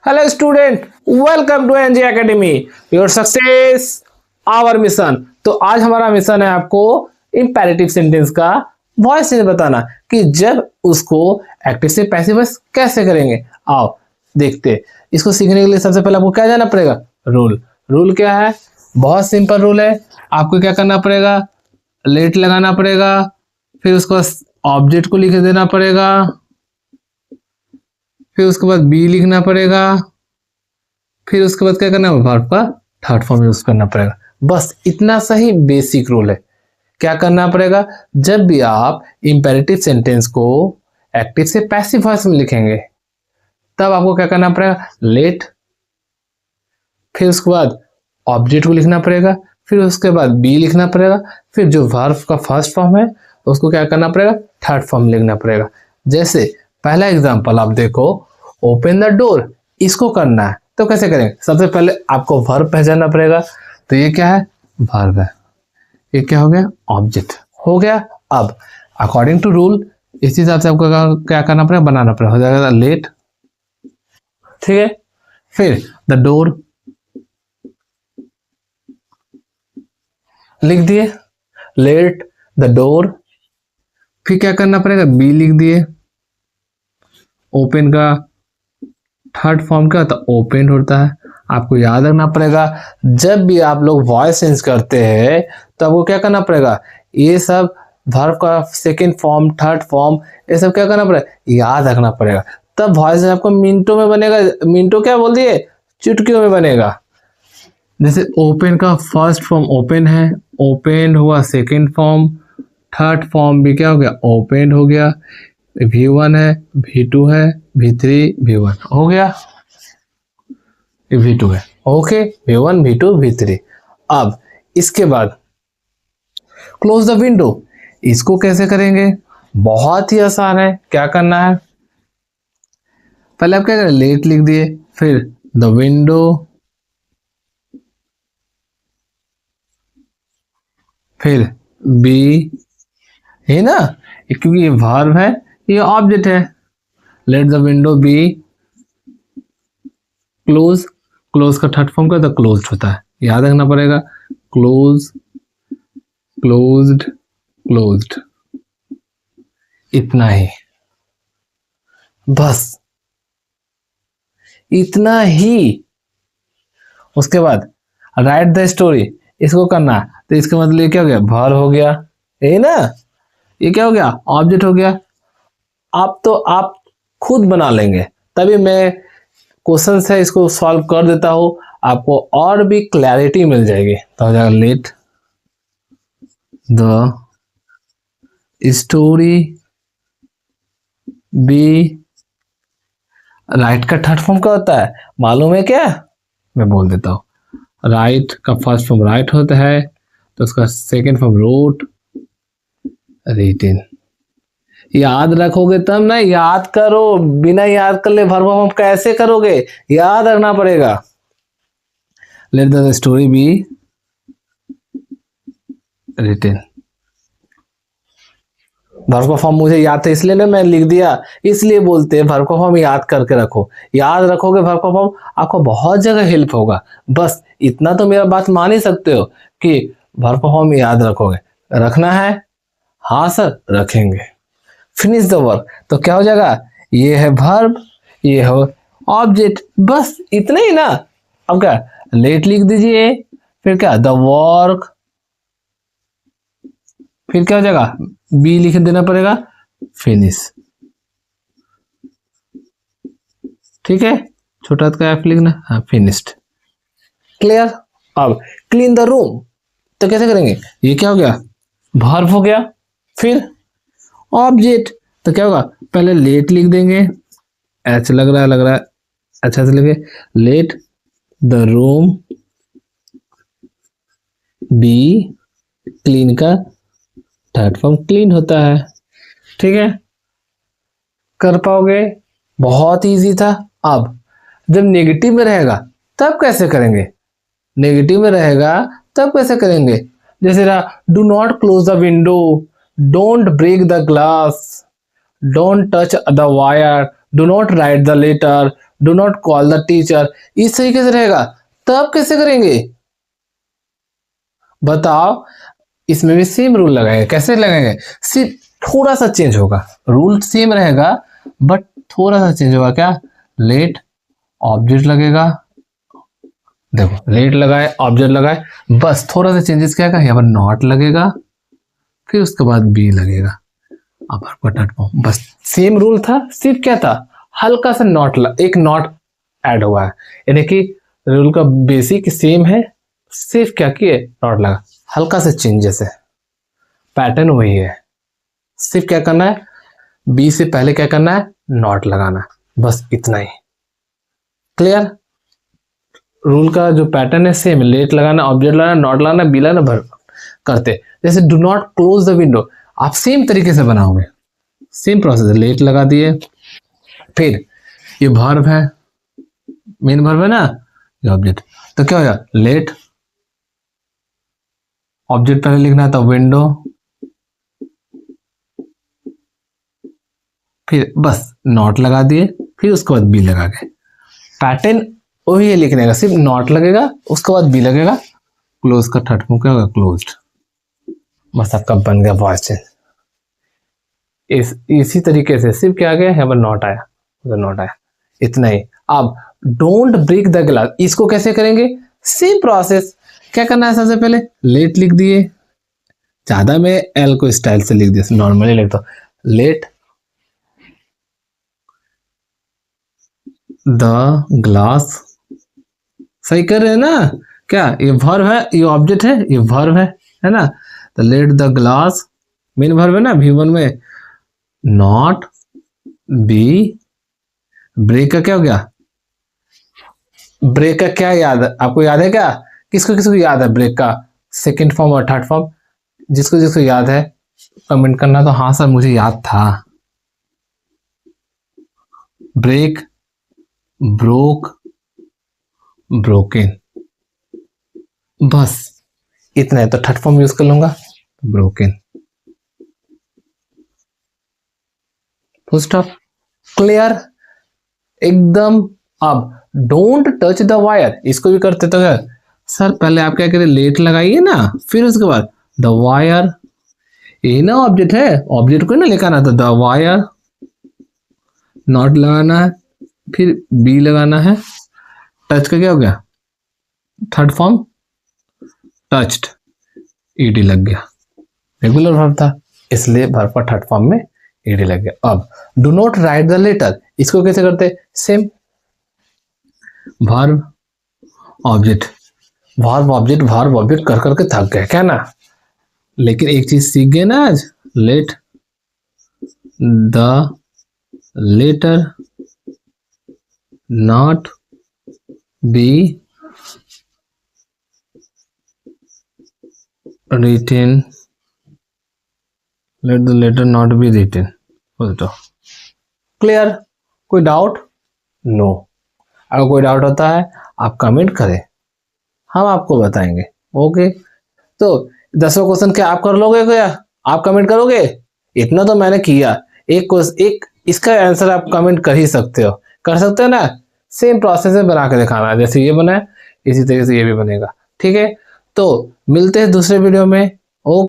Hello student, welcome to NG Academy. Your success, our mission. तो आज हमारा mission है आपको इम्पेरेटिव सेंटेंस का वॉइस चेंज बताना कि जब उसको एक्टिव से पैसिव वॉइस कैसे करेंगे। आओ देखते हैं। इसको सीखने के लिए सबसे पहले आपको क्या जाना पड़ेगा? रूल क्या है? बहुत सिंपल रूल है। आपको क्या करना पड़ेगा? लेट लगाना पड़ेगा, फिर उसको ऑब्जेक्ट को लिख देना पड़ेगा, फिर उसके बाद बी लिखना पड़ेगा, फिर उसके बाद क्या करना है? वर्ब का थर्ड फॉर्म यूज करना पड़ेगा। बस इतना सही बेसिक रूल है। क्या करना पड़ेगा? जब भी आप इंपेरेटिव सेंटेंस को एक्टिव से पैसिव वॉइस में लिखेंगे तब आपको क्या करना पड़ेगा? लेट, फिर उसके बाद ऑब्जेक्ट को लिखना पड़ेगा, फिर उसके बाद बी लिखना पड़ेगा, फिर जो वर्ब का फर्स्ट फॉर्म है उसको क्या करना पड़ेगा? थर्ड फॉर्म लिखना पड़ेगा। जैसे पहला एग्जांपल आप देखो, ओपन द डोर, इसको करना है तो कैसे करेंगे? सबसे पहले आपको वर्ब पहचानना पड़ेगा। तो ये क्या है? वर्ब है। ये क्या हो गया? ऑब्जेक्ट हो गया। अब अकॉर्डिंग टू रूल इस हिसाब से आपको क्या करना पड़ेगा? बनाना पड़ेगा। हो जाएगा लेट, ठीक है। फिर द डोर लिख दिए, लेट द डोर। फिर क्या करना पड़ेगा? बी लिख दिए। ओपन का थर्ड फॉर्म क्या होता है? ओपन होता है। आपको याद रखना पड़ेगा जब भी आप लोग वॉइस चेंज करते हैं तो आपको क्या करना पड़ेगा? ये सब वर्ब का सेकंड फॉर्म, थर्ड फॉर्म, ये सब क्या करना पड़ेगा? याद रखना पड़ेगा। तब वॉइस आपको मिनटों में बनेगा। मिनटों क्या बोल दिए? चुटकियों में बनेगा। जैसे ओपन का फर्स्ट फॉर्म ओपन है, ओपन हुआ सेकंड फॉर्म, थर्ड फॉर्म भी क्या हो गया? ओपन हो गया। V1 है, V2 है, V3, V1 हो गया। V2 है, ओके। V1, V2, V3। अब इसके बाद क्लोज द विंडो, इसको कैसे करेंगे? बहुत ही आसान है। क्या करना है? पहले आप क्या करें? लेट लिख दिए, फिर द विंडो, फिर बी, है ना, क्योंकि ये वर्ब है, ये ऑब्जेक्ट है। Let the window be close. Close का थर्ड फॉर्म क्या होता है? क्लोज्ड होता है। याद रखना पड़ेगा। क्लोज, क्लोज्ड, क्लोज्ड, इतना ही, बस इतना ही। उसके बाद राइट द स्टोरी, इसको करना है तो इसका मतलब ये क्या हो गया? वर्ब हो गया, है ना। ये क्या हो गया? ऑब्जेक्ट हो गया। आप खुद बना लेंगे, तभी मैं क्वेश्चन है इसको सॉल्व कर देता हूं, आपको और भी क्लैरिटी मिल जाएगी। तो हो जाएगा late the story B. Right का थर्ड फॉर्म क्या होता है मालूम है क्या? मैं बोल देता हूं। राइट का फर्स्ट फॉर्म राइट होता है, तो उसका सेकंड फॉर्म रोट, रिटन। याद रखोगे तब ना, याद करो। बिना याद कर ले वर्ब हम कैसे करोगे? याद रखना पड़ेगा। Let the story be written. Verb का फॉर्म मुझे याद था इसलिए ना मैं लिख दिया। इसलिए बोलते हैं वर्ब का फॉर्म याद करके रखो। याद रखोगे वर्ब का फॉर्म, आपको बहुत जगह हेल्प होगा। बस इतना तो मेरा बात मान ही सकते हो कि वर्ब का फॉर्म याद रखोगे। रखना है? हाँ सर, रखेंगे। फिनिश द वर्क, तो क्या हो जाएगा? ये है वर्ब, ये है ऑब्जेक्ट, बस इतना ही ना। अब क्या? लेट लिख दीजिए, फिर क्या? द वर्क, फिर क्या हो जाएगा? बी लिख देना पड़ेगा, फिनिश। ठीक है, छोटा का एफ लिखना, हाँ, फिनिश्ड। क्लियर? अब क्लीन द रूम, तो कैसे करेंगे? ये क्या हो गया? वर्ब हो गया। फिर ऑब्जेक्ट, तो क्या होगा? पहले लेट लिख देंगे, एच लग रहा है, अच्छा से लिखे। Let the room B clean का थर्ड फॉर्म क्लीन होता है। ठीक है, कर पाओगे? बहुत इजी था। अब जब नेगेटिव में रहेगा तब कैसे करेंगे? नेगेटिव में रहेगा तब कैसे करेंगे? जैसे रहा, do not close the window, don't break the glass, don't touch the wire, do not write the letter, do not call the teacher, इस तरीके से रहेगा। तब कैसे करेंगे बताओ, इसमें भी सेम रूल लगाएंगे। कैसे लगाएंगे, सिर्फ थोड़ा सा चेंज होगा, रूल सेम रहेगा बट थोड़ा सा चेंज होगा। क्या, लेट ऑब्जेक्ट लगेगा, देखो लेट लगाए ऑब्जेक्ट लगाए, बस थोड़ा सा चेंजेस क्या है, यहाँ पर नॉट लगेगा, फिर उसके बाद बी लगेगा। अब आपको डॉट फॉर्म, बस सेम रूल था, सिर्फ क्या था, हल्का सा नॉट, एक नॉट ऐड हुआ है, यानी कि रूल का बेसिक सेम है, सिर्फ क्या किए, नॉट लगा, हल्का सा चेंजेस है, पैटर्न वही है। सिर्फ क्या करना है, बी से पहले क्या करना है, नॉट लगाना, बस इतना ही। क्लियर, रूल का जो पैटर्न है सेम, लेट लगाना, ऑब्जेक्ट लगाना, नॉट लगाना, बी लगाना, भर करते। जैसे do not close the window, आप सेम तरीके से बनाओगे, सेम प्रोसेस, लेट लगा दिए, फिर ये वर्ब है, मेन वर्ब है ना, ये ऑब्जेक्ट, तो क्या होगा, लेट ऑब्जेक्ट पहले लिखना है, तो विंडो, फिर बस नॉट लगा दिए, फिर उसके बाद बी लगा गए। पैटर्न वही है लिखने का, सिर्फ नॉट लगेगा, उसके बाद बी लगेगा, क्लोज का थर्ड फॉर्म क्या होगा, क्लोज्ड। बस आपका बन गया वॉइस चेंज। इसी तरीके से सिर्फ क्या आ गया, यहाँ पर नॉट आया, उधर नॉट आया, इतना ही। अब डोंट ब्रेक द ग्लास, इसको कैसे करेंगे, सेम प्रोसेस। क्या करना है, सबसे पहले लेट लिख दिए, ज्यादा में एल को स्टाइल से लिख दिया, नॉर्मली लिख दो, लेट द ग्लास, सही कर रहे हैं ना, क्या ये वर्ब है, ये ऑब्जेक्ट है, ये वर्ब है ना, तो let the glass main verb है ना V1 में, नॉट बी, ब्रेक का क्या हो गया, ब्रेक का क्या याद है आपको, याद है क्या, किसको किसको याद है ब्रेक का सेकंड फॉर्म और थर्ड फॉर्म, जिसको जिसको याद है कमेंट करना, तो हाँ सर मुझे याद था, ब्रेक, ब्रोक, ब्रोकन, बस इतना है। तो थर्ड फॉर्म यूज कर लूंगा, ब्रोकन, फुल स्टॉप। क्लियर एकदम। अब डोंट टच द वायर, इसको भी करते तो है सर, पहले आप क्या करें, लेट लगाइए ना, फिर उसके बाद द वायर, ये ना ऑब्जेक्ट है, ऑब्जेक्ट को ना लेकर आना, तो द वायर, नॉट लगाना है, फिर बी लगाना है, टच का क्या हो गया, थर्ड फॉर्म टच्ड, ईडी लग गया, रेगुलर वर्ब था इसलिए वर्ब का थर्ड फॉर्म में ईडी लग गया। अब do not write the letter, इसको कैसे करते, same verb object, verb object, verb object कर करके थक गए क्या ना, लेकिन एक चीज सीख गए ना आज, let the letter not be written, let the letter not be written, बोलते। क्लियर, कोई डाउट, नो, अगर कोई डाउट होता है आप कमेंट करें, हम आपको बताएंगे। ओके, तो 10वां क्वेश्चन क्या आप कर लोगे क्या, आप कमेंट करोगे, इतना तो मैंने किया, एक इसका आंसर आप कमेंट कर ही सकते हो, कर सकते हो ना, सेम प्रोसेस में बना के दिखाना, जैसे ये बना है इसी तरीके से ये भी बनेगा। ठीक है, तो मिलते हैं दूसरे वीडियो में। ओके।